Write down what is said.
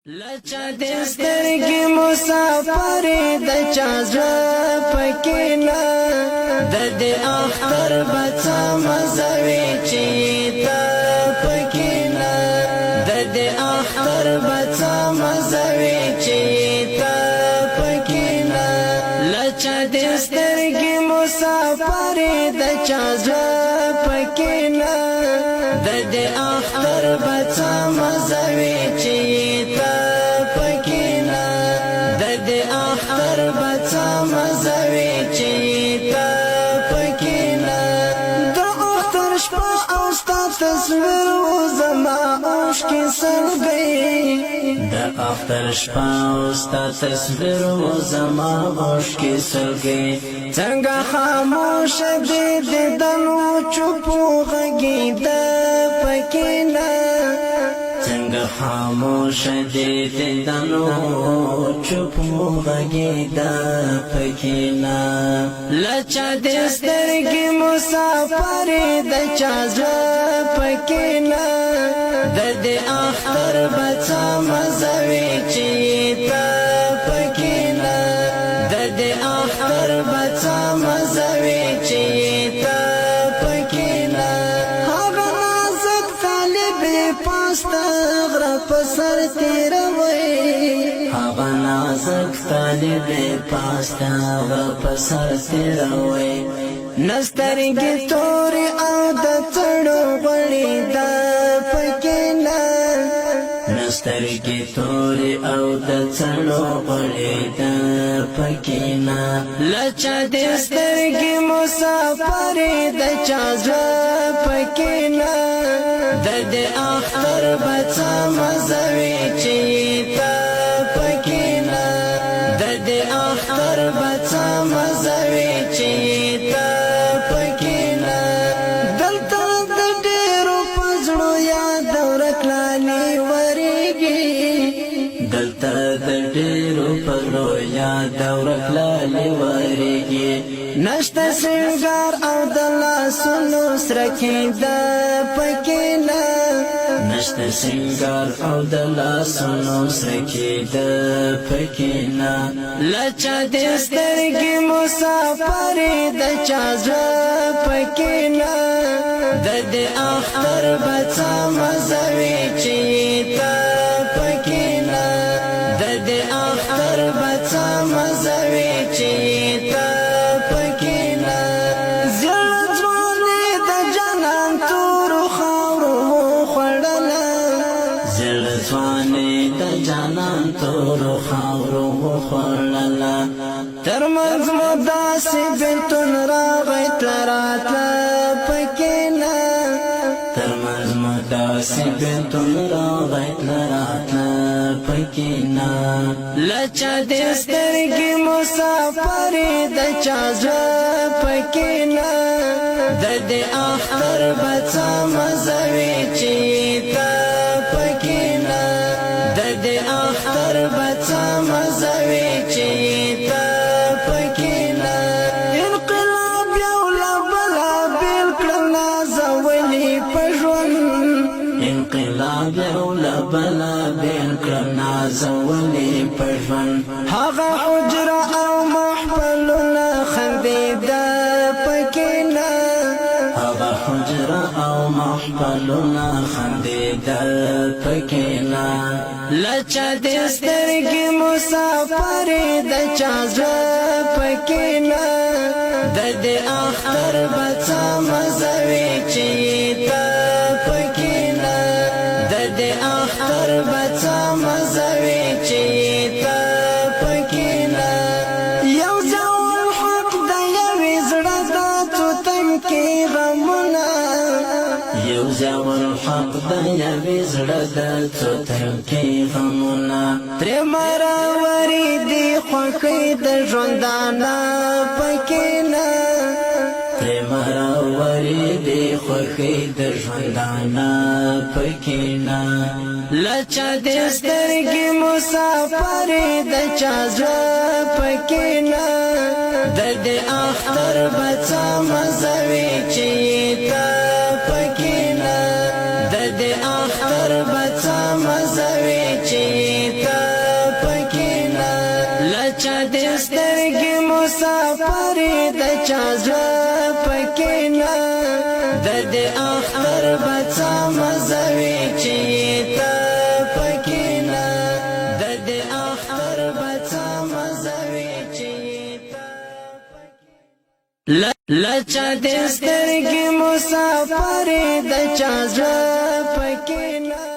لچا دسترګي مسافر د چازړه پکینا د دې اختر بچا مزوي چې تا پکینا د دې اختر بچا مزوي چې تا پکینا لچا دسترګي مسافر د چازړه پکینا د دې اختر بچا مزوي چې بچا مزوي چې تا پکینا د اختر شپه او ستا تصویر و زما عشق سلګي د اختر شپه او ستا تصویر و زما عشق سلګي څنګه خاموش دې د دنو چوپ غږی د پکینا څنګه خاموش دې دنو چوپ غږی دا پکینا لچا دسترګي مسافر د چازړه پکینا د دې اختر بچا مزوي چې تا پکینا د دې اختر بچا مزوي چې تا پکینا هغه نازک طالب پاستا پسر تیروي هغه نازک طالب پاستا پسر تیروي نسترګي تور او د چړو غړي د پکینا نسترګي تور او د چړو غړي د پکینا لچا دسترګي مسافر د چازړه پکینا د دې اختر بچا مزوي چې تا پکینا د دې اختر بچا مزوي چې تا پکینا دلته د ډېرو پزړو یاد ورکلاني وريږي دلته د ډېرو پزړو یاد ورکلاني وريږي نشته سنگار او د لاسونو سره کې د پکینا نشته سنگار او د لاسونو سره کې د پکینا لچا دسترګي مسافر د چازړه پکینا د دې اختر بچا مزوي چې تا پکینا د دې اختر بچا مزوي چې تا جانان تورو خاورو وخورللا ترمنز مداسي بنتون راغی تلراتا پکینا ترمنز مداسي بنتون راغی تلراتا پکینا لچا دسترګي مسافر د چازړه پکینا د دې اختر بچا مزوي چې تا پکینا د دې اختر بچا مزوي چې تا پکینا انقلاب یو لبلا بیل کړه زولي پژون انقلاب یو لبلا بیل کړه زولي پژون هغه حجره او محفلونه خندیدا پکینا هغه حجره او محفلونه خندیدا پکینا لچا دسترګي مسافر د چازړه پکینا د دې اختر بچا مزوي چې تا پکینا د دې اختر بچا مزوي چې تا پکینا یو ځل حق د یوې زړه د توتم کې غمونه یو ځل حق د یوې زړه د توتم کې غمونه ترې مراوري دي خوښۍ د ژوندانه پکینا ترې مراوري دي خوښۍ د ژوندانه پکینا لچا دسترګي مسافر د چازړه پکینا د دې اختر بچا مزوي چې تا پکینا د دې اختر بچا مزوي چې مسافر د چازه پکینا د دې اختر بچا مزوي چې تا پکینا د دې اختر بچا مزوي چې تا پکینا لچا دې سترګې مسافر د چازه پکینا